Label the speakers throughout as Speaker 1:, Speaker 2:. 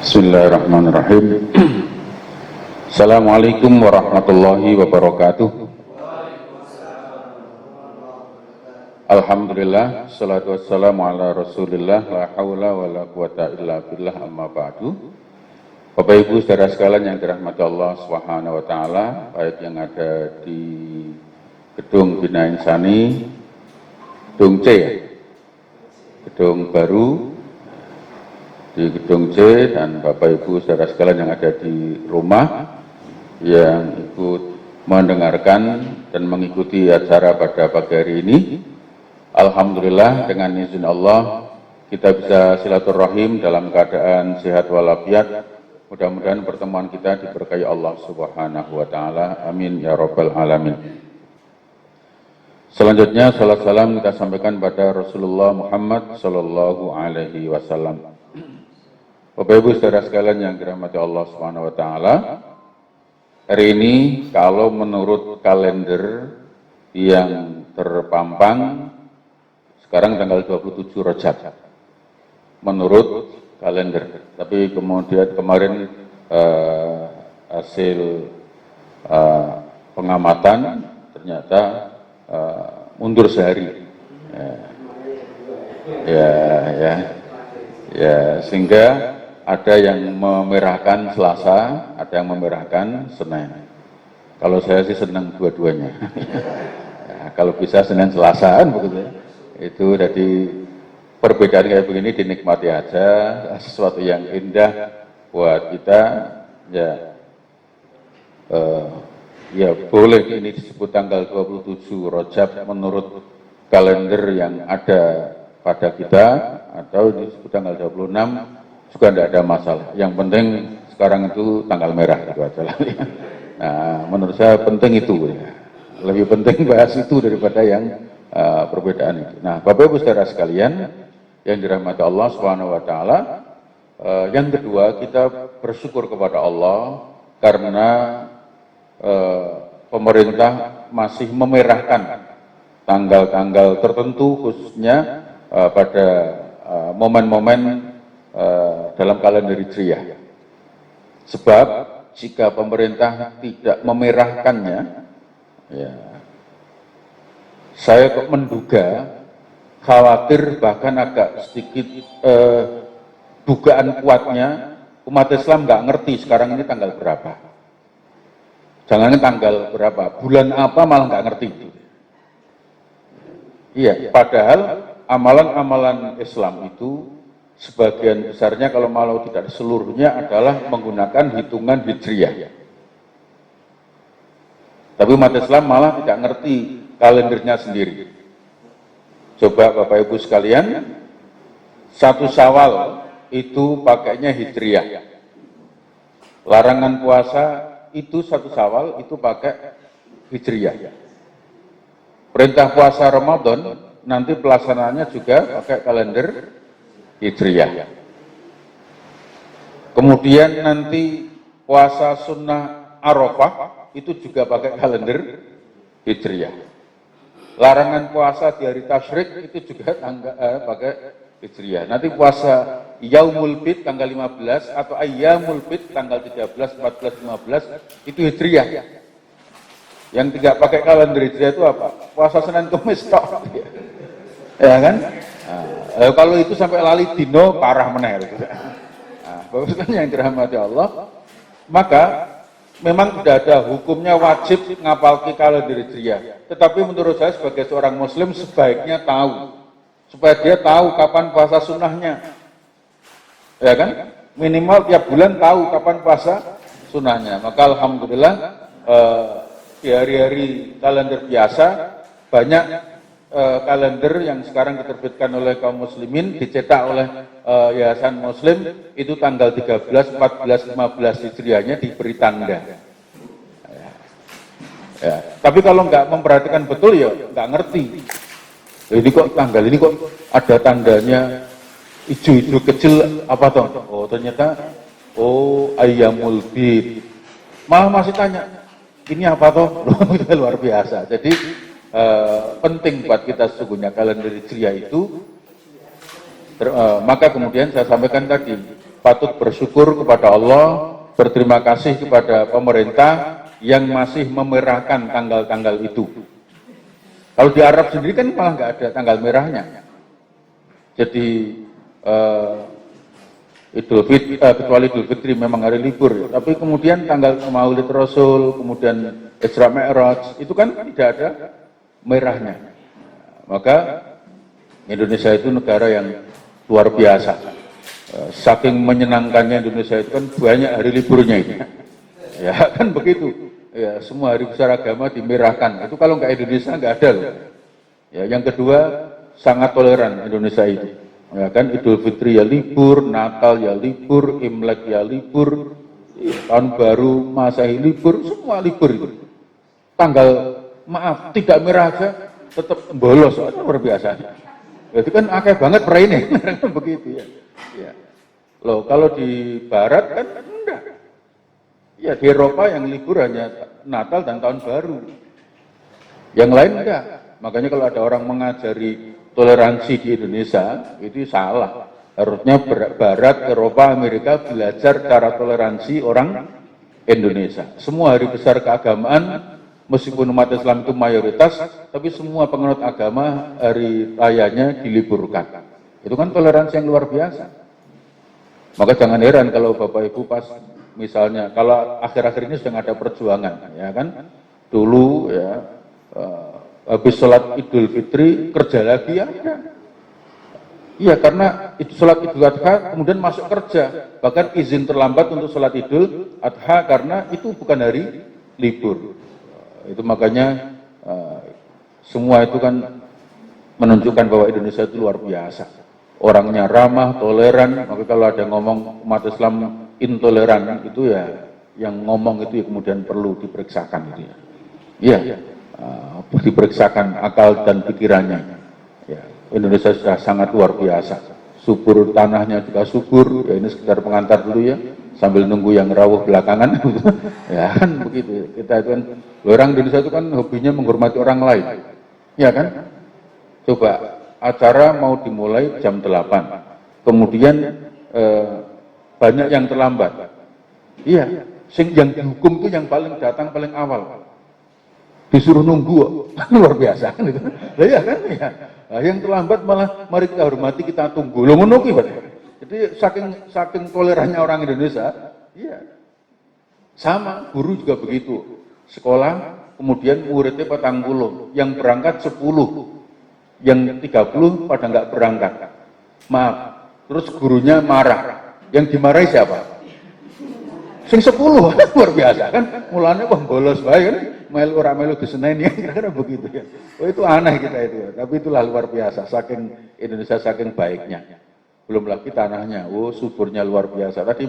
Speaker 1: Bismillahirrahmanirrahim. Assalamualaikum warahmatullahi wabarakatuh. Alhamdulillah, salatu wassalamu ala rasulillah, la hawla wa la quwata illa billah, amma ba'du. Bapak Ibu saudara sekalian yang dirahmati Allah Subhanahu wa taala, baik yang ada di Gedung Bina Insani, Gedung C, Gedung Baru, di Gedung C, dan Bapak Ibu saudara sekalian yang ada di rumah yang ikut mendengarkan dan mengikuti acara pada pagi hari ini. Alhamdulillah, dengan izin Allah kita bisa silaturahim dalam keadaan sehat walafiat. Mudah-mudahan pertemuan kita diberkahi Allah Subhanahu wa taala. Amin ya rabbal alamin. Selanjutnya salat salam kita sampaikan pada Rasulullah Muhammad sallallahu alaihi wasallam. Bapak Ibu saudara sekalian yang dirahmati Allah Subhanahu wa taala, hari ini kalau menurut kalender yang terpampang sekarang tanggal 27 Rajab. Menurut kalender, tapi kemudian kemarin hasil pengamatan ternyata mundur sehari. Sehingga ada yang memerahkan Selasa, ada yang memerahkan Senin. Kalau saya sih senang dua-duanya. Ya, kalau bisa Senin Selasaan begitu ya. Itu jadi perbedaan kayak begini dinikmati aja, sesuatu yang indah buat kita. Ya boleh ini disebut tanggal 27 Rajab menurut kalender yang ada pada kita, atau disebut tanggal 26 juga tidak ada masalah. Yang penting sekarang itu tanggal merah itu aja lah. Nah, menurut saya penting itu ya. Lebih penting bahas itu daripada yang perbedaan itu. Nah, Bapak Ibu saudara sekalian yang dirahmati Allah Subhanahu wa taala, yang kedua kita bersyukur kepada Allah karena pemerintah masih memerahkan tanggal-tanggal tertentu, khususnya pada momen-momen dalam kalender Hijriah. Sebab jika pemerintah tidak memerahkannya, ya, saya kok menduga, khawatir, bahkan agak sedikit dugaan kuatnya umat Islam nggak ngerti sekarang ini tanggal berapa. Jangan tanggal berapa, bulan apa malah nggak ngerti. Iya, padahal amalan-amalan Islam itu sebagian besarnya, kalau malau tidak seluruhnya, adalah menggunakan hitungan Hijriah. Tapi umat Islam malah tidak ngerti kalendernya sendiri. Coba Bapak Ibu sekalian, 1 Syawal itu pakainya Hijriah. Larangan puasa itu 1 Syawal itu pakai Hijriah. Perintah puasa Ramadan nanti pelaksanaannya juga pakai kalender Hijriah. Kemudian nanti puasa sunnah Arafah itu juga pakai kalender Hijriah. Larangan puasa di hari tasyrik itu juga pakai Hijriah. Nanti puasa Yaumul Bid tanggal 15 atau Ayyamul Bid tanggal 13, 14, 15 itu Hijriah. Yang tidak pakai kalender Hijriah itu apa? Puasa Senin Kamis tok. Ya kan? Nah, kalau itu sampai lali dino parah meneh. Nah, Bapak yang dirahmati Allah, maka memang tidak ada hukumnya wajib ngapalki kalender Hijriah. Tetapi menurut saya sebagai seorang Muslim sebaiknya tahu, supaya dia tahu kapan puasa sunnahnya. Ya kan? Minimal tiap bulan tahu kapan puasa sunnahnya. Maka alhamdulillah di hari-hari kalender biasa banyak kalender yang sekarang diterbitkan oleh kaum muslimin, dicetak oleh Yayasan Muslim, itu tanggal 13, 14, 15 Hijriahnya diberi tanda. Ya. Tapi kalau nggak memperhatikan betul ya nggak ngerti. Ini kok tanggal ini kok ada tandanya hijau-hijau kecil apa toh? Oh ternyata Ayyamul Bid. Malah masih tanya, ini apa toh? Itu luar biasa. Jadi penting buat kita sesungguhnya kalender Hijriah itu. Maka kemudian saya sampaikan tadi, patut bersyukur kepada Allah, berterima kasih kepada pemerintah yang masih memerahkan tanggal-tanggal itu. Kalau di Arab sendiri kan malah nggak ada tanggal merahnya. Jadi kecuali Idul Fitri memang hari libur, tapi kemudian tanggal Maulid Rasul, kemudian Isra Mi'raj, itu kan tidak ada merahnya. Maka Indonesia itu negara yang luar biasa. Saking menyenangkannya Indonesia itu kan banyak hari liburnya itu. Ya kan begitu. Ya, semua hari besar agama dimerahkan. Itu kalau nggak Indonesia nggak ada loh. Ya, yang kedua sangat toleran Indonesia itu. Ya kan, Idul Fitri ya libur, Natal ya libur, Imlek ya libur, Tahun Baru, Masehi libur, semua libur itu. Tanggal maaf tidak merah aja tetap bolos, luar biasa. Itu kan akeh banget perayaan begitu ya. Ya. Loh, kalau di Barat kan enggak. Ya di Eropa yang libur hanya Natal dan Tahun Baru. Yang lain enggak. Makanya kalau ada orang mengajari toleransi di Indonesia, itu salah. Harusnya Barat, Eropa, Amerika belajar cara toleransi orang Indonesia. Semua hari besar keagamaan, meskipun umat Islam itu mayoritas, tapi semua penganut agama hari rayanya diliburkan. Itu kan toleransi yang luar biasa. Maka jangan heran kalau Bapak Ibu pas misalnya, kalau akhir-akhir ini sedang ada perjuangan, ya kan? Dulu ya, habis sholat Idul Fitri kerja lagi ya. Iya, karena itu sholat Idul Adha kemudian masuk kerja, bahkan izin terlambat untuk sholat Idul Adha karena itu bukan hari libur. Itu makanya semua itu kan menunjukkan bahwa Indonesia itu luar biasa. Orangnya ramah, toleran. Maka kalau ada ngomong umat Islam intoleran itu ya, yang ngomong itu ya kemudian perlu diperiksakan gitu ya. Iya, diperiksakan akal dan pikirannya. Ya, Indonesia sudah sangat luar biasa. Subur, tanahnya juga subur. Ya, ini sekedar pengantar dulu ya, sambil nunggu yang rawuh belakangan. Ya kan begitu. Kita itu kan, orang Indonesia itu kan hobinya menghormati orang lain. Ya kan? Coba acara mau dimulai jam 8. Kemudian banyak yang terlambat. Iya, yang dihukum itu yang paling datang paling awal. Disuruh nunggu, luar biasa kan itu. Nah, iya kan ya. Nah, yang terlambat malah mari kita hormati, kita tunggu. Lo menunggu Pak. Jadi saking tolerannya orang Indonesia, iya. Sama, guru juga begitu. Sekolah, kemudian muridnya 40, yang berangkat 10, yang 30 pada nggak berangkat. Maaf, terus gurunya marah. Yang dimarahi siapa? Sing 10, luar biasa kan. Mulanya wah bolos bae kan. Melu ora melu diseneni kira-kira begitu ya. Oh itu aneh kita itu ya. Tapi itulah luar biasa, saking Indonesia saking baiknya. Belum lagi tanahnya, oh suburnya luar biasa. Tadi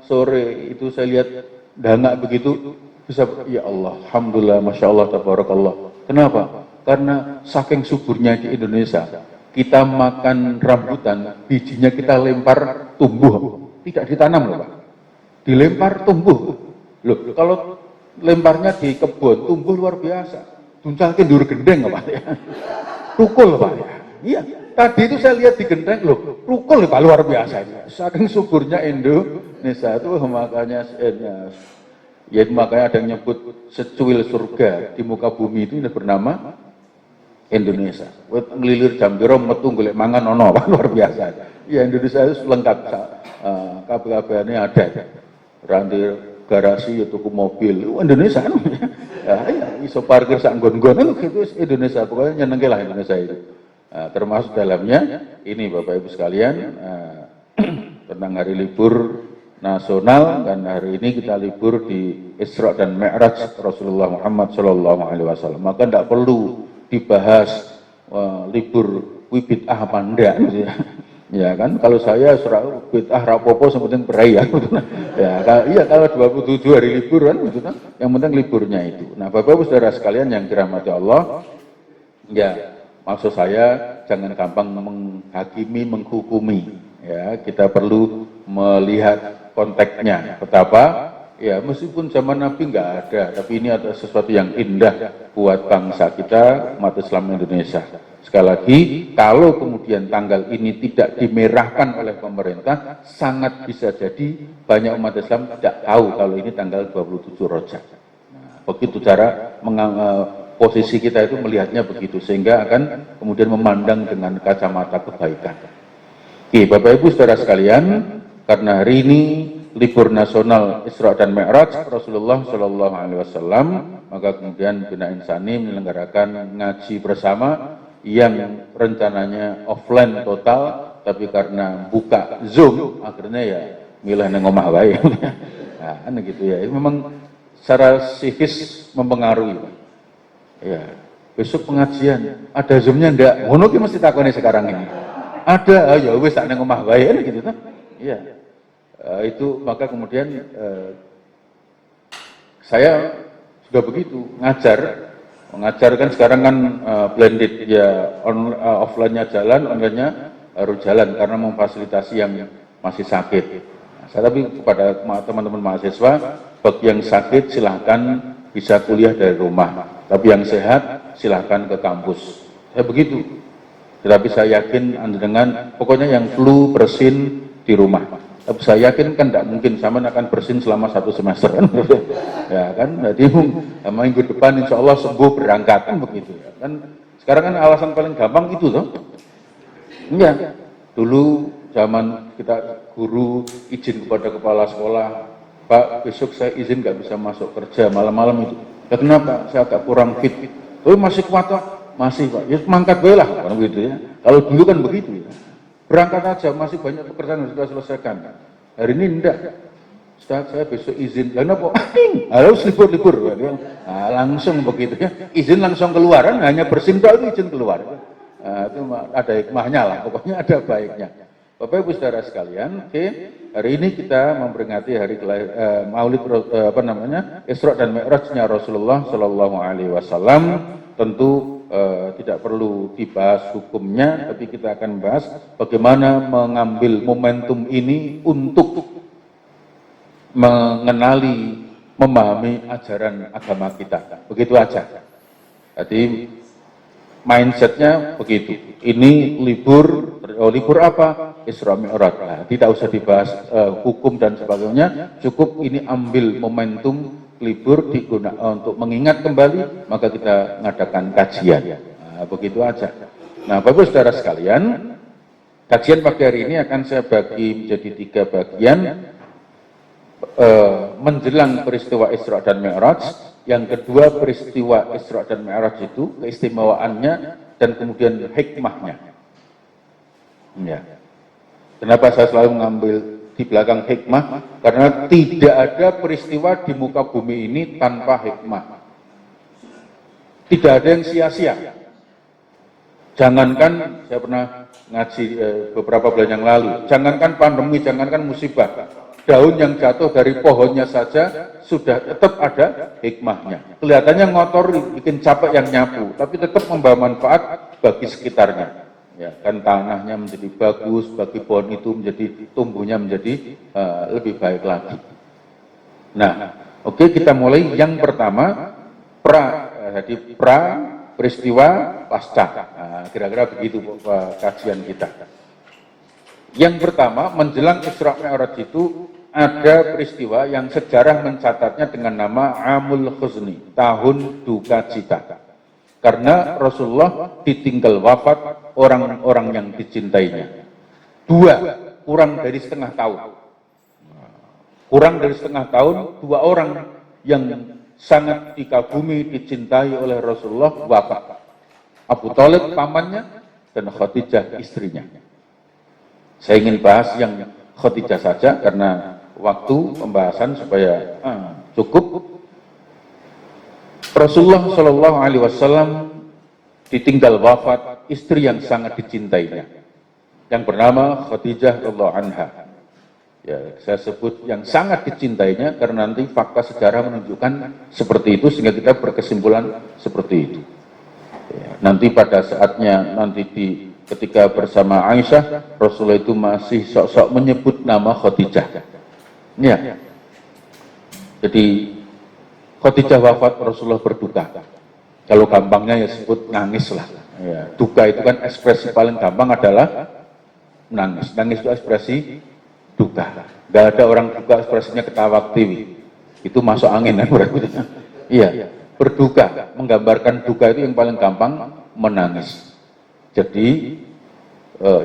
Speaker 1: sore itu saya lihat dangak begitu, bisa, ya Allah, alhamdulillah, masya Allah, tabarakallah. Kenapa? Karena saking suburnya di Indonesia, kita makan rambutan, bijinya kita lempar tumbuh, tidak ditanam loh Pak. Dilempar tumbuh. Loh, kalau lemparnya di kebun, tumbuh luar biasa. Tuncalke ndur gendeng Pak ya. Rukul Pak ya. Iya, tadi itu saya lihat di gendeng loh, rukul Pak luar biasa ini. Saking suburnya Indonesia itu makanya ya makanya ada yang nyebut secuil surga di muka bumi itu bernama Indonesia. Ngelilir jam piro metu golek mangan ono Pak luar biasa. Ya Indonesia itu lengkap, kabeh-kabehane ada. Ranti garasi ya tuku mobil, Indonesia kan ya iso parkir sak nggon-nggon itu Indonesia, pokoknya nyenengke lah Indonesia itu. Termasuk dalamnya ini Bapak Ibu sekalian tentang hari libur nasional, dan hari ini kita libur di Isra dan Mi'raj Rasulullah Muhammad SAW. Maka tidak perlu dibahas libur bid'ah apa enggak gitu ya. Ya kan, kalau saya surah bid'ah rapopo sepenting berai ya. Iya kalau 27 hari libur kan gitu kan, yang penting liburnya itu. Nah Bapak Ibu Saudara sekalian yang dirahmati Allah, ya maksud saya jangan gampang menghakimi, menghukumi. Ya kita perlu melihat konteksnya. Betapa Ya, meskipun zaman Nabi nggak ada, tapi ini adalah sesuatu yang indah buat bangsa kita, umat Islam Indonesia. Sekali lagi, kalau kemudian tanggal ini tidak dimerahkan oleh pemerintah, sangat bisa jadi banyak umat Islam tidak tahu kalau ini tanggal 27 Rajab. Nah, begitu cara posisi kita itu melihatnya begitu, sehingga akan kemudian memandang dengan kacamata kebaikan. Oke, Bapak Ibu Saudara sekalian, karena hari ini libur nasional Isra dan Mi'raj Rasulullah Shallallahu Alaihi Wasallam, maka kemudian Bina Insani menyelenggarakan ngaji bersama yang rencananya offline total, tapi karena buka Zoom akhirnya ya milih nang omah wae. Nah, kan gitu ya. Ini memang secara psikis mempengaruhi. Ya, besok pengajian ada Zoomnya ndak? Ngono ki mesti takone sekarang ini. Ada, ya wis tak nang omah wae gitu toh. Iya. Itu maka kemudian saya sudah begitu mengajar kan sekarang kan blended ya, offline-nya jalan, online-nya harus jalan karena memfasilitasi yang masih sakit. Nah, saya tapi kepada teman-teman mahasiswa, bagi yang sakit silahkan bisa kuliah dari rumah, tapi yang sehat silahkan ke kampus. Saya begitu. Tetapi saya yakin dengan pokoknya yang flu bersin di rumah. Tapi saya yakin kan tidak mungkin sama akan bersin selama 1 semester kan, ya kan. Jadi minggu depan insya Allah sembuh berangkat kan begitu ya. Kan sekarang kan alasan paling gampang itu toh. Iya. Dulu zaman kita guru izin kepada kepala sekolah, Pak besok saya izin nggak bisa masuk kerja malam-malam itu. Ya kenapa? Saya agak kurang fit. Tapi masih kuat Pak? Masih Pak. Ya mangkat belah kan begitu ya. Kalau dulu kan begitu ya. Berangkat aja, masih banyak pekerjaan yang sudah selesaikan. Hari ini enggak. Ustaz, saya besok izin. Lalu apa? Harus libur-libur. Nah, langsung begitu ya. Izin langsung keluaran, hanya bersin itu izin keluar. Nah, itu ada hikmahnya lah, pokoknya ada baiknya. Bapak Ibu Saudara sekalian, hari ini kita memperingati hari Maulid Isra dan Mi'rajnya Rasulullah Shallallahu Alaihi Wasallam. Tentu tidak perlu dibahas hukumnya, tapi kita akan membahas bagaimana mengambil momentum ini untuk mengenali, memahami ajaran agama kita. Begitu aja. Jadi mindsetnya begitu. Ini libur apa? Isra Mi'raj. Nah, tidak usah dibahas hukum dan sebagainya. Cukup ini ambil momentum libur digunakan untuk mengingat kembali, maka kita mengadakan kajian. Nah, begitu aja. Nah, Bapak Saudara sekalian, kajian pagi hari ini akan saya bagi menjadi 3 bagian. Menjelang peristiwa Isra dan Mi'raj, yang kedua peristiwa Isra dan Mi'raj itu keistimewaannya dan kemudian hikmahnya. Ya. Kenapa saya selalu mengambil di belakang hikmah? Karena tidak ada peristiwa di muka bumi ini tanpa hikmah. Tidak ada yang sia-sia. Jangankan, saya pernah ngaji beberapa bulan yang lalu, jangankan pandemi, jangankan musibah, daun yang jatuh dari pohonnya saja sudah tetap ada hikmahnya. Kelihatannya ngotor, bikin capek yang nyapu, tapi tetap membawa manfaat bagi sekitarnya. Ya, kan tanahnya menjadi bagus, bagi pohon itu menjadi tumbuhnya menjadi lebih baik lagi. Nah, oke, kita mulai yang pertama peristiwa pasca. Nah, kira-kira begitu kajian kita. Yang pertama, menjelang Isra Mi'raj itu ada peristiwa yang sejarah mencatatnya dengan nama Amul Khuzni, tahun duka cita. Karena Rasulullah ditinggal wafat orang-orang yang dicintainya. 2, kurang dari setengah tahun. Kurang dari setengah tahun, 2 orang yang sangat dikagumi, dicintai oleh Rasulullah wafat. Abu Thalib pamannya dan Khadijah istrinya. Saya ingin bahas yang Khadijah saja karena waktu pembahasan supaya cukup. Rasulullah Shallallahu Alaihi Wasallam ditinggal wafat istri yang sangat dicintainya, yang bernama Khadijah radhiyallahu anha. Ya, saya sebut yang sangat dicintainya karena nanti fakta sejarah menunjukkan seperti itu sehingga kita berkesimpulan seperti itu. Ya, nanti pada saatnya ketika bersama Aisyah, Rasulullah itu masih sok-sok menyebut nama Khadijah. Ya. Jadi Khadijah wafat, Rasulullah berduka. Kalau gampangnya ya sebut nangis lah. Ya, duka itu kan ekspresi paling gampang adalah nangis. Nangis itu ekspresi duka. Gak ada orang duka ekspresinya ketawa tiwi. Itu masuk angin kan berarti. Iya, berduka, menggambarkan duka itu yang paling gampang menangis. Jadi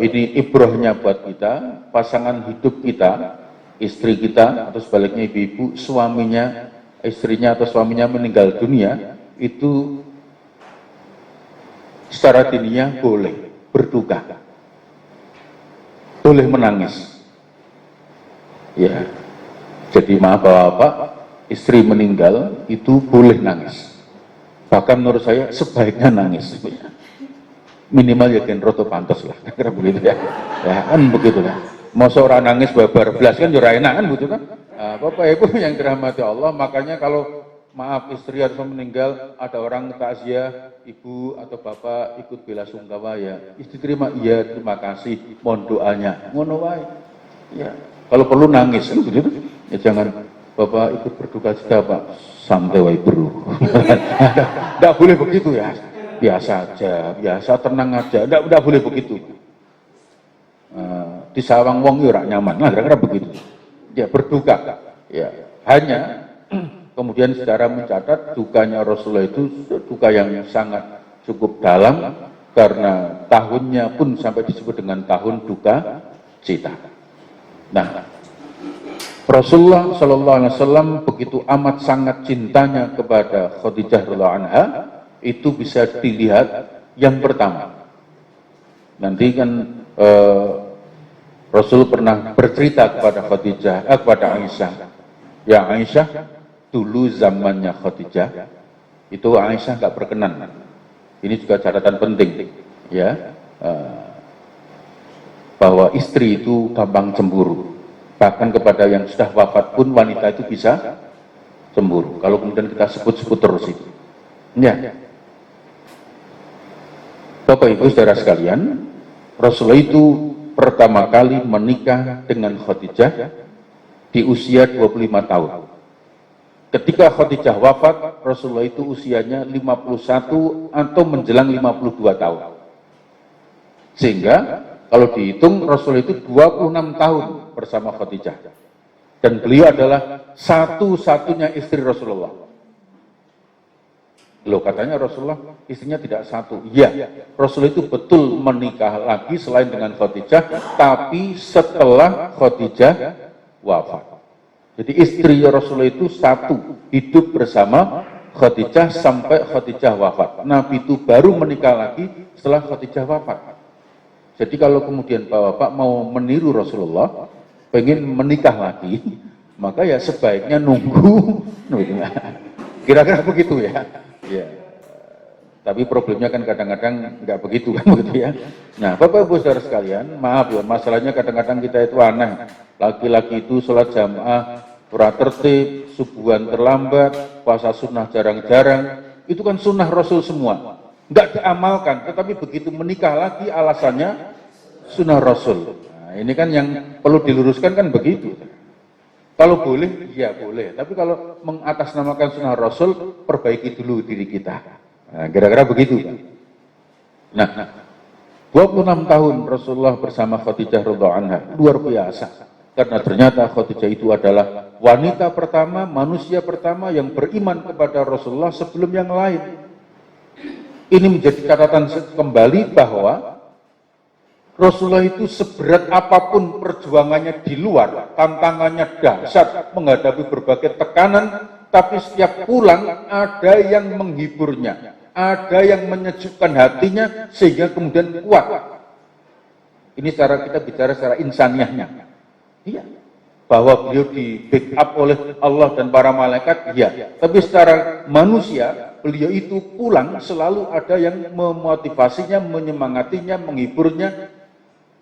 Speaker 1: ini ibrahnya buat kita, pasangan hidup kita, istri kita atau sebaliknya ibu-ibu, suaminya, istrinya atau suaminya meninggal dunia, itu secara diniyah boleh berduka, boleh menangis. Ya, jadi maaf bapak, istri meninggal itu boleh nangis. Bahkan menurut saya sebaiknya nangis. Minimal ya roto pantas lah, kira begitu ya. Ya kan begitulah. Mau seorang nangis babar belas kan jurah enak kan begitu kan. Nah, Bapak Ibu yang dirahmati Allah, makanya kalau maaf istri atau meninggal, ada orang takziah, ibu atau bapak ikut bela sungkawa ya, istri terima, iya terima kasih, mohon doanya, ngono wae. Ya, kalau perlu nangis kan begitu. Ya jangan bapak ikut berduka cita pak, santai wae bro. Tidak boleh begitu ya. Biasa aja, biasa tenang aja, tidak boleh begitu. Di sawang wong ora nyaman, nah kira-kira begitu. Ya berduka, ya hanya kemudian secara mencatat dukanya Rasulullah itu duka yang sangat cukup dalam karena tahunnya pun sampai disebut dengan tahun duka cita. Nah, Rasulullah Shallallahu Alaihi Wasallam begitu amat sangat cintanya kepada Khadijah radhiyallahu anha. Itu bisa dilihat yang pertama. Nanti kan Rasul pernah bercerita kepada Khadijah, kepada Aisyah. Ya Aisyah, dulu zamannya Khadijah, itu Aisyah nggak berkenan. Ini juga catatan penting, ya, bahwa istri itu gampang cemburu. Bahkan kepada yang sudah wafat pun wanita itu bisa cemburu. Kalau kemudian kita sebut-sebut terus itu. Ya. Bapak Ibu saudara sekalian, Rasulullah itu pertama kali menikah dengan Khadijah di usia 25 tahun. Ketika Khadijah wafat, Rasulullah itu usianya 51 atau menjelang 52 tahun. Sehingga kalau dihitung Rasulullah itu 26 tahun bersama Khadijah. Dan beliau adalah satu-satunya istri Rasulullah. Loh katanya Rasulullah istrinya tidak satu. Iya, Rasulullah itu betul menikah lagi selain dengan Khadijah, tapi setelah Khadijah wafat. Jadi istri Rasulullah itu satu, hidup bersama Khadijah sampai Khadijah wafat. Nabi itu baru menikah lagi setelah Khadijah wafat. Jadi kalau kemudian Bapak mau meniru Rasulullah, pengen menikah lagi, maka ya sebaiknya nunggu. Kira-kira begitu ya. Ya, tapi problemnya kan kadang-kadang nggak begitu kan begitu ya. Nah, Bapak Ibu saudara sekalian, maaf ya, masalahnya kadang-kadang kita itu aneh. Laki-laki itu sholat jamaah, ora tertib, subuhan terlambat, puasa sunnah jarang-jarang, itu kan sunnah Rasul semua. Nggak diamalkan, tetapi begitu menikah lagi alasannya sunnah Rasul. Nah, ini kan yang perlu diluruskan kan begitu. Kalau boleh, ya boleh. Tapi kalau mengatasnamakan sunnah Rasul, perbaiki dulu diri kita. Nah, kira-kira begitu. Nah, 26 tahun Rasulullah bersama Khadijah radhiyallahu anha, luar biasa. Karena ternyata Khadijah itu adalah wanita pertama, manusia pertama yang beriman kepada Rasulullah sebelum yang lain. Ini menjadi catatan kembali bahwa Rasulullah itu seberat apapun perjuangannya di luar, tantangannya dahsyat, menghadapi berbagai tekanan, tapi setiap pulang ada yang menghiburnya, ada yang menyejukkan hatinya, sehingga kemudian kuat. Ini cara kita bicara secara insaniahnya. Iya, bahwa beliau di backup oleh Allah dan para malaikat, iya. Tapi secara manusia, beliau itu pulang selalu ada yang memotivasinya, menyemangatinya, menghiburnya,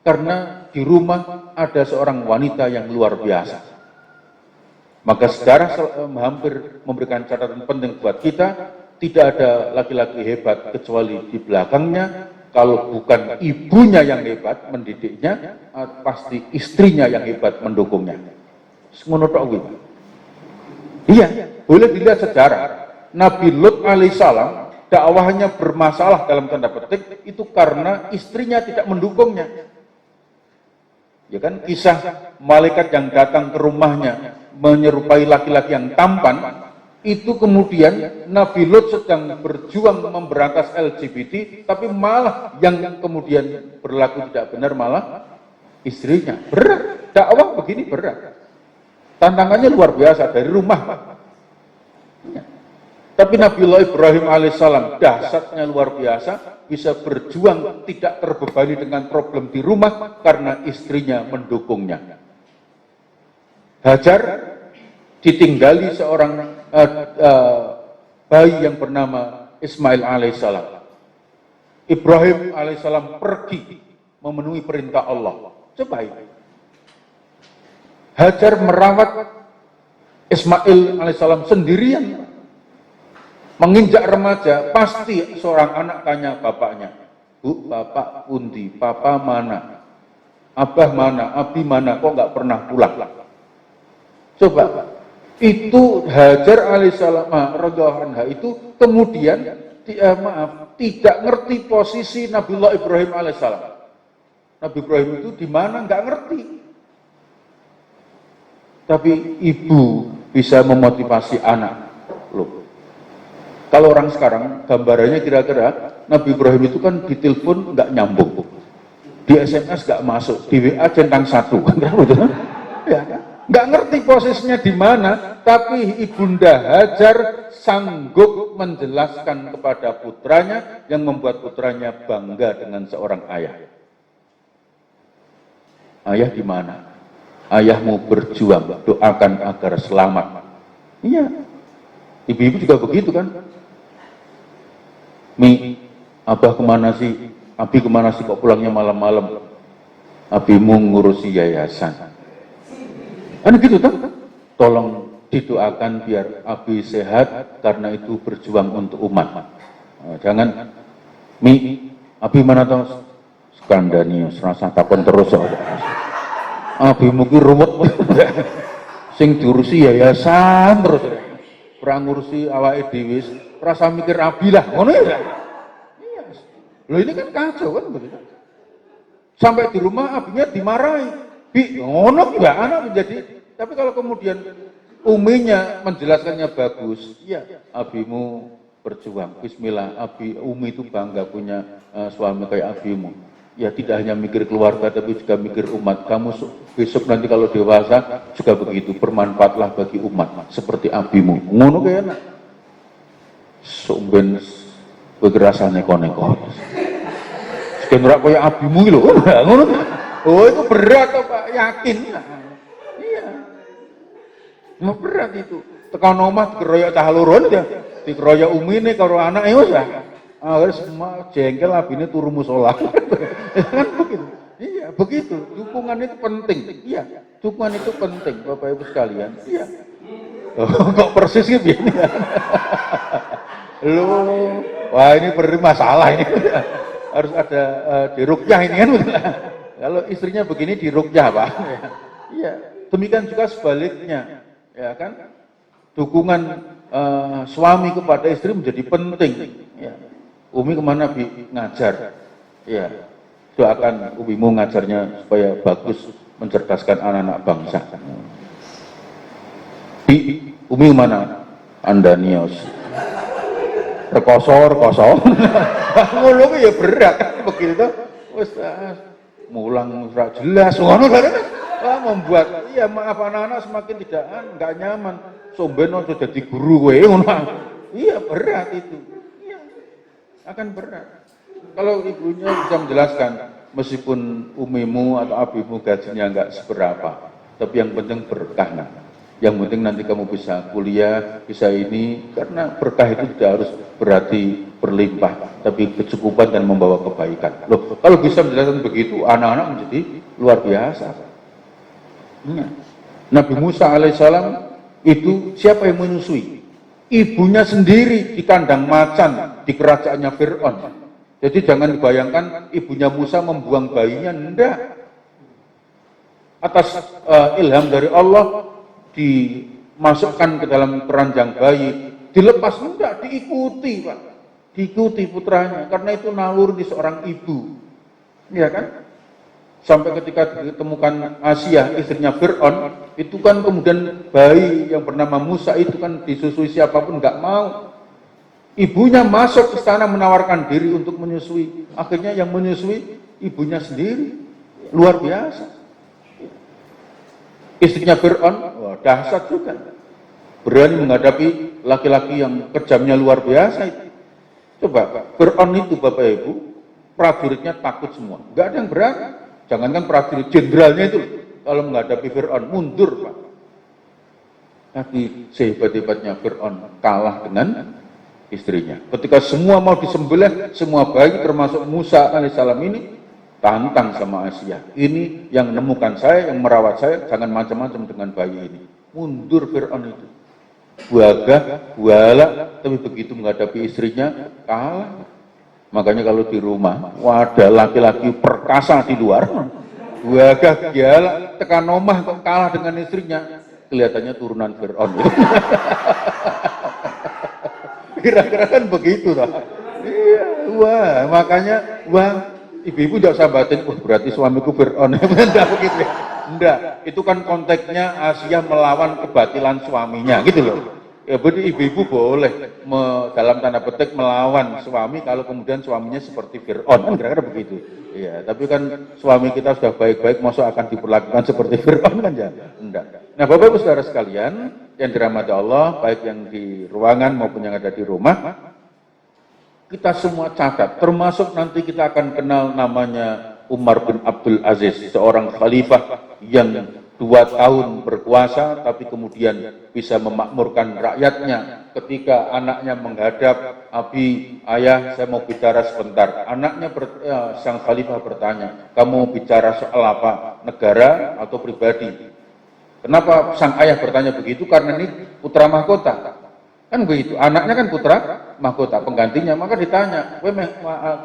Speaker 1: karena di rumah ada seorang wanita yang luar biasa. Maka sejarah hampir memberikan catatan penting buat kita, tidak ada laki-laki hebat kecuali di belakangnya. Kalau bukan ibunya yang hebat mendidiknya, pasti istrinya yang hebat mendukungnya. Ngono tok kuwi. Iya, boleh dilihat sejarah. Nabi Lut alaihissalam dakwahnya bermasalah dalam tanda petik itu karena istrinya tidak mendukungnya. Ya kan, kisah malaikat yang datang ke rumahnya menyerupai laki-laki yang tampan, itu kemudian Nabi Lut sedang berjuang memberantas LGBT, tapi malah yang kemudian berlaku tidak benar malah istrinya. Berat, dakwah begini berat. Tantangannya luar biasa dari rumah. Ya. Tapi Nabiullah Ibrahim alaihissalam dahsyatnya luar biasa, bisa berjuang tidak terbebani dengan problem di rumah karena istrinya mendukungnya. Hajar ditinggali seorang bayi yang bernama Ismail alaihissalam. Ibrahim alaihissalam pergi memenuhi perintah Allah. Coba ini. Hajar merawat Ismail alaihissalam sendirian. Menginjak remaja, pasti seorang anak tanya bapaknya, Bu, bapak pundi, papa mana, abah mana, abi mana, kok nggak pernah pulang? Coba, itu Hajar alaihissalam radhiyallahu anha itu kemudian tidak ngerti posisi Nabiullah Ibrahim alaihissalam. Nabi Ibrahim itu di mana nggak ngerti. Tapi ibu bisa memotivasi anak. Loh. Kalau orang sekarang gambarannya kira-kira Nabi Ibrahim itu kan ditelepon nggak nyambung, di SMS nggak masuk, di WA centang satu, ya, nggak ngerti posisinya di mana. Tapi ibunda Hajar sanggup menjelaskan kepada putranya yang membuat putranya bangga dengan seorang ayah. Ayah di mana? Ayahmu berjuang, doakan agar selamat. Iya, ibu-ibu juga begitu kan? Mi, abah kemana sih? Abi kemana sih kok pulangnya malam-malam? Abimu ngurusi yayasan. Kan gitu kan? Tolong didoakan biar Abi sehat karena itu berjuang untuk umat. Jangan, Mi, Abi mana tahu? Skandani, serasa takon terus. Abimu ki ruwet. Sing diurusi yayasan terus. Ora ngurusi awake dhewe, rasa mikir abi lah, ngono ya. Iya. Loh ini kan kacau kan begitu. Sampai di rumah abinya dimarahi. Bi, ngono enggak anak menjadi. Tapi kalau kemudian uminya menjelaskannya bagus, iya, abimu berjuang. Bismillah, umi itu bangga punya suami kayak abimu. Ya tidak hanya mikir keluarga tapi juga mikir umat. Kamu besok nanti kalau dewasa juga begitu, bermanfaatlah bagi umat seperti abimu. Ngono kayak enak. Sumben kekerasan neko-neko. Sekian ora kaya abimu lho. Ngono. Oh itu berat toh Pak, yakin. Iya. Mau berat itu. Tekan omah dikeroyok cah loron ya. Dikeroyok umine karo anake wis ya. Akhirnya semua jengkel abine turu mushola. Kan begitu. Iya, begitu. Dukungan itu penting. Iya, dukungan itu penting, Bapak Ibu sekalian. Iya. Oh, kok persis gitu begini ya? Loh, wah ini masalah ini. Harus ada diruqyah ini kan. Kalau istrinya begini diruqyah, Pak. Iya, demikian juga sebaliknya. Ya kan? Dukungan suami kepada istri menjadi penting. Ya. Umi kemana Bi? Ngajar. Ya, doakan umimu ngajarnya supaya bagus, mencerdaskan anak-anak bangsa. Bi, Umi kemana? Andanios. Rekoso. Ngono ya berat begitu. Wis mulang ora jelas ngono kan. Membuat maaf anak-anak semakin enggak nyaman. Somben ojo dadi guru kowe ngono. Iya berat itu. Akan berat. Kalau ibunya bisa menjelaskan, meskipun umimu atau abimu gajinya enggak seberapa, tapi yang penting berkah. Yang penting nanti kamu bisa kuliah, bisa ini, karena berkah itu tidak harus berarti berlimpah, tapi kecukupan dan membawa kebaikan. Loh, kalau bisa menjelaskan begitu, anak-anak menjadi luar biasa. Nabi Musa alaihissalam itu siapa yang menyusui? Ibunya sendiri di kandang macan di kerajaannya Fir'aun. Jadi jangan dibayangkan ibunya Musa membuang bayinya, enggak. Atas ilham dari Allah masukkan ke dalam keranjang bayi, dilepas, enggak, diikuti Pak, diikuti putranya, karena itu naluri seorang ibu, ya kan? Sampai ketika ditemukan Asia, istrinya Fir'aun, itu kan kemudian bayi yang bernama Musa itu kan disusui siapapun enggak mau. Ibunya masuk ke sana menawarkan diri untuk menyusui, akhirnya yang menyusui ibunya sendiri, luar biasa. Istrinya Fir'aun, wah dahsyat juga. Berani menghadapi laki-laki yang kejamnya luar biasa itu. Coba, Fir'aun itu Bapak Ibu, prajuritnya takut semua. Enggak ada yang berani. Jangankan prajurit, jenderalnya itu kalau menghadapi Fir'aun, mundur Pak. Tapi sehebat-hebatnya Fir'aun kalah dengan istrinya. Ketika semua mau disembelih, semua bayi termasuk Musa alaihissalam ini, tantang sama Asia. Ini yang menemukan saya, yang merawat saya, jangan macam-macam dengan bayi ini. Mundur Fir'aun itu. Buagah, buala, tapi begitu menghadapi istrinya, kalah. Makanya kalau di rumah, ada laki-laki perkasa di luar, buagah, buala, tekan omah kok kalah dengan istrinya, kelihatannya turunan Fir'aun. Kira-kira kan begitu lah. Iya, wah, makanya, wah, ibu-ibu jangan sabatin, oh berarti suamiku Fir'aun. Enggak begitu ya. Enggak, itu kan konteksnya Asia melawan kebatilan suaminya, gitu loh. Ya berarti ibu-ibu boleh dalam tanda petik melawan suami kalau kemudian suaminya seperti Fir'aun, kan kira-kira begitu. Iya, tapi kan suami kita sudah baik-baik, masa akan diperlakukan seperti Fir'aun kan ya? Enggak. Nah Bapak Ibu Saudara sekalian, yang dirahmati Allah, baik yang di ruangan maupun yang ada di rumah, kita semua catat, termasuk nanti kita akan kenal namanya Umar bin Abdul Aziz, seorang khalifah yang 2 tahun berkuasa, tapi kemudian bisa memakmurkan rakyatnya. Ketika anaknya menghadap, Abi, ayah, saya mau bicara sebentar. Anaknya, sang khalifah bertanya, kamu mau bicara soal apa? Negara atau pribadi? Kenapa sang ayah bertanya begitu? Karena ini putra mahkota. Kan begitu, anaknya kan putra mahkota, penggantinya, maka ditanya,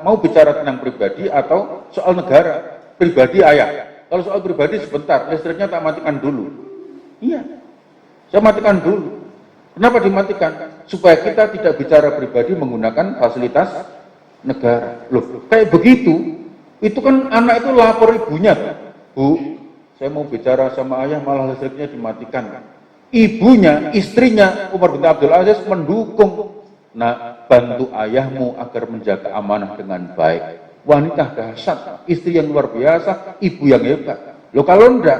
Speaker 1: mau bicara tentang pribadi atau soal negara? Pribadi ayah. Kalau soal pribadi sebentar, listriknya tak matikan dulu. Iya, saya matikan dulu. Kenapa dimatikan? Supaya kita tidak bicara pribadi menggunakan fasilitas negara. Loh, kayak begitu, itu kan anak itu lapor ibunya. Bu, saya mau bicara sama ayah malah listriknya dimatikan. Ibunya, istrinya Umar bin Abdul Aziz mendukung. Nah, bantu ayahmu agar menjaga amanah dengan baik. Wanita dahsyat, istri yang luar biasa, ibu yang hebat. Loh kalau enggak,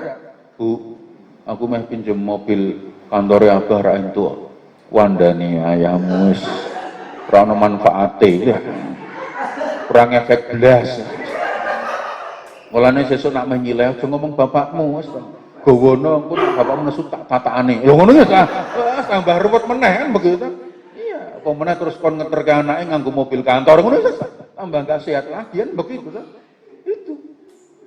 Speaker 1: Bu, aku mau pinjam mobil kantornya Abah Rain tua. Wandani ayahmu, kurang manfaatnya, kurang efek belas. Mulanya sesuk nak menyileh, aja ngomong bapakmu, gowono, aku bapakmu nesu tak tataane. Loh ngono ya, tambah ruwet meneh kan begitu. Iya, kok meneh terus kon ngeterke anake nganggo mobil kantor ngono ya. Tambah nggak sehat lagi kan begitu kan? Itu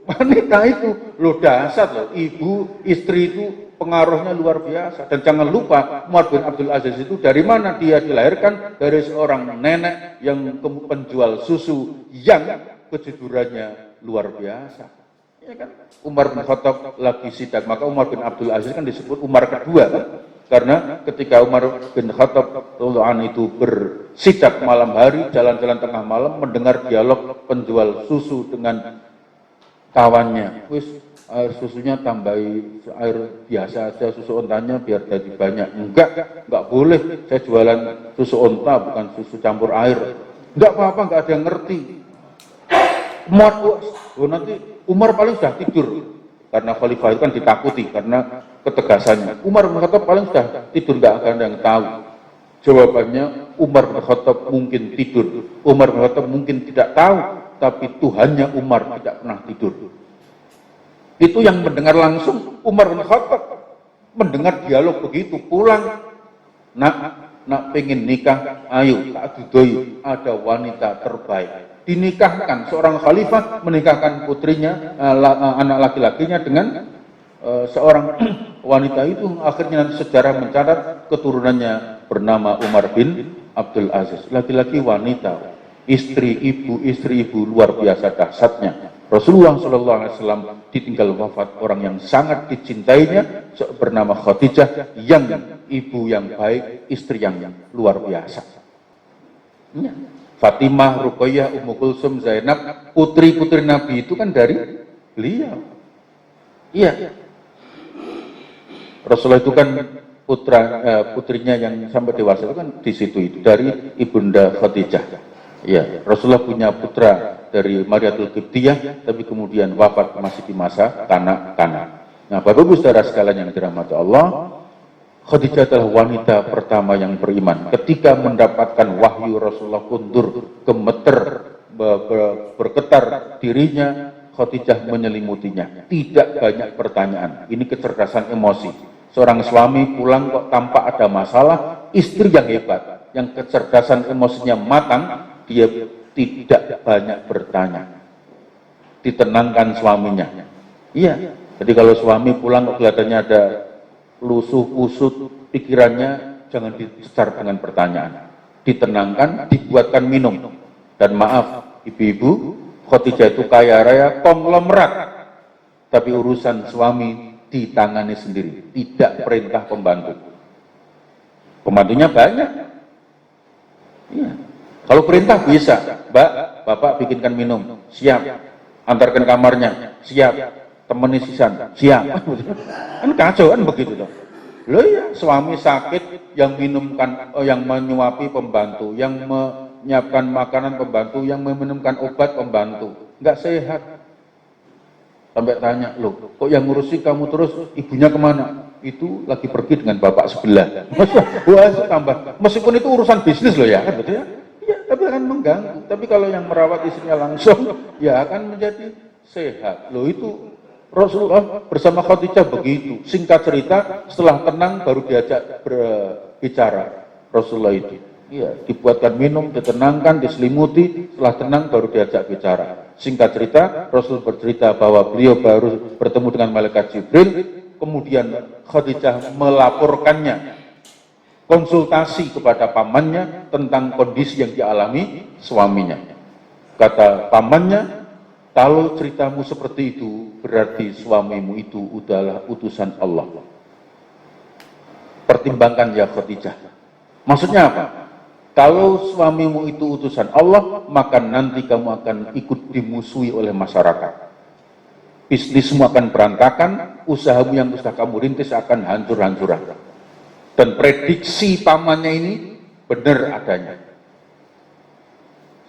Speaker 1: wanita itu loh dahsyat loh, ibu istri itu pengaruhnya luar biasa. Dan jangan lupa Umar bin Abdul Aziz itu dari mana dia dilahirkan? Dari seorang nenek yang penjual susu yang kejujurannya luar biasa. Ya kan? Umar bin Khattab lagi sidak, maka Umar bin Abdul Aziz kan disebut Umar kedua kan? Karena ketika Umar bin Khattab itu bersidak malam hari, jalan-jalan tengah malam, mendengar dialog penjual susu dengan kawannya. Wis air susunya tambahi air biasa aja, susu ontanya biar jadi banyak. Enggak boleh, saya jualan susu onta bukan susu campur air. Enggak apa-apa, enggak ada yang ngerti. Nanti Umar paling sudah tidur. Karena khalifah itu kan ditakuti karena ketegasannya. Umar bin Khattab paling sudah tidur, nggak akan ada yang tahu. Jawabannya Umar bin Khattab mungkin tidur, Umar bin Khattab mungkin tidak tahu, tapi Tuhannya Umar tidak pernah tidur. Itu yang mendengar langsung Umar bin Khattab mendengar dialog begitu, pulang, nak pengen nikah, ayo tak dudoi, ada wanita terbaik. Dinikahkan, seorang khalifah menikahkan putrinya, anak laki-lakinya dengan seorang wanita itu. Akhirnya nanti sejarah mencatat keturunannya bernama Umar bin Abdul Aziz. Laki-laki wanita, istri ibu luar biasa dahsyatnya. Rasulullah SAW ditinggal wafat orang yang sangat dicintainya bernama Khadijah yang ibu yang baik, istri yang luar biasa. Ya. Fatimah, Ruqayyah, Ummu Kulsum, Zainab, putri-putri Nabi itu kan dari beliau. Iya. Rasulullah itu kan putrinya yang sampai dewasa itu kan di situ itu dari Ibunda Khadijah. Iya, Rasulullah punya putra dari Mariatul Qibtiyah, tapi kemudian wafat masih di masa kanak-kanak. Nah, Bapak Ibu saudara sekalian yang dirahmati Allah, Khadijah adalah wanita pertama yang beriman. Ketika mendapatkan wahyu, Rasulullah kundur, gemeter, bergetar dirinya, Khadijah menyelimutinya. Tidak banyak pertanyaan. Ini kecerdasan emosi. Seorang suami pulang kok tanpa ada masalah, istri yang hebat, yang kecerdasan emosinya matang, dia tidak banyak bertanya. Ditenangkan suaminya. Iya. Jadi kalau suami pulang kok kelihatannya ada lusuh kusut pikirannya, jangan disecar dengan pertanyaan. Ditenangkan, dibuatkan minum. Dan maaf, ibu-ibu, Khadijah itu kaya raya, konglomerat. Tapi urusan suami ditangani sendiri, tidak perintah pembantu. Pembantunya banyak. Iya. Kalau perintah bisa, Mbak, Bapak bikinkan minum, siap. Antarkan kamarnya, siap. Temani sisan, siap. Kan kacau kan begitu toh. Loh ya, suami sakit yang minumkan, yang menyuapi pembantu, yang menyiapkan makanan pembantu, yang meminumkan obat pembantu, nggak sehat. Sampai tanya, loh, kok yang ngurusi kamu terus, ibunya kemana? Itu lagi pergi dengan bapak sebelah. Wah, tambah. Meskipun itu urusan bisnis loh ya, kan betul ya? Iya, tapi akan mengganggu. Tapi kalau yang merawat istrinya langsung, ya akan menjadi sehat. Loh itu Rasulullah bersama Khadijah begitu. Singkat cerita, setelah tenang baru diajak berbicara Rasulullah itu. Iya, dibuatkan minum, ditenangkan, diselimuti, setelah tenang baru diajak bicara. Singkat cerita, Rasul bercerita bahwa beliau baru bertemu dengan malaikat Jibril, kemudian Khadijah melaporkannya, konsultasi kepada pamannya tentang kondisi yang dialami suaminya. Kata pamannya, kalau ceritamu seperti itu, berarti suamimu itu adalah utusan Allah. Pertimbangkan ya Khadijah. Maksudnya apa? Kalau suamimu itu utusan Allah, maka nanti kamu akan ikut dimusuhi oleh masyarakat. Bisnismu akan berantakan, usahamu yang sudah kamu rintis akan hancur-hancuran. Dan prediksi pamannya ini benar adanya.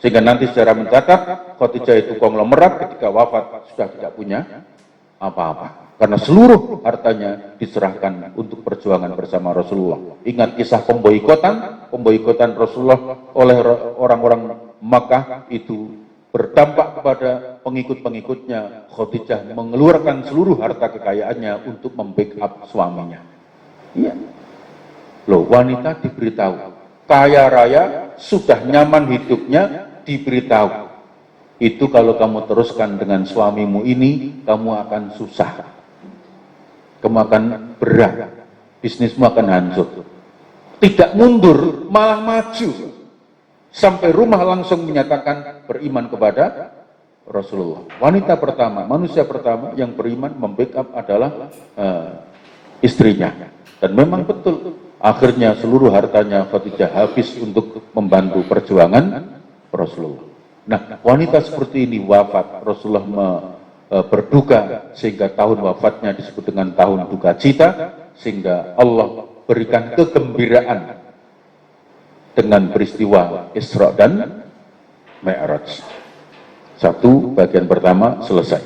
Speaker 1: Sehingga nanti sejarah mencatat, Khadijah itu konglomerat ketika wafat sudah tidak punya apa-apa. Karena seluruh hartanya diserahkan untuk perjuangan bersama Rasulullah. Ingat kisah pemboikotan Rasulullah oleh orang-orang Makkah itu berdampak kepada pengikut-pengikutnya. Khadijah mengeluarkan seluruh harta kekayaannya untuk membackup suaminya. Iya. Loh, wanita diberitahu, kaya raya, sudah nyaman hidupnya, diberitahu. Itu kalau kamu teruskan dengan suamimu ini, kamu akan susah. Kamu akan berat, bisnismu akan hancur. Tidak mundur, malah maju. Sampai rumah langsung menyatakan beriman kepada Rasulullah. Wanita pertama, manusia pertama yang beriman membackup adalah istrinya. Dan memang betul, akhirnya seluruh hartanya Khadijah habis untuk membantu perjuangan Rasulullah. Nah, wanita seperti ini wafat, Rasulullah berduka sehingga tahun wafatnya disebut dengan tahun duka cita, sehingga Allah berikan kegembiraan dengan peristiwa Isra dan Mi'raj. Satu, bagian pertama selesai.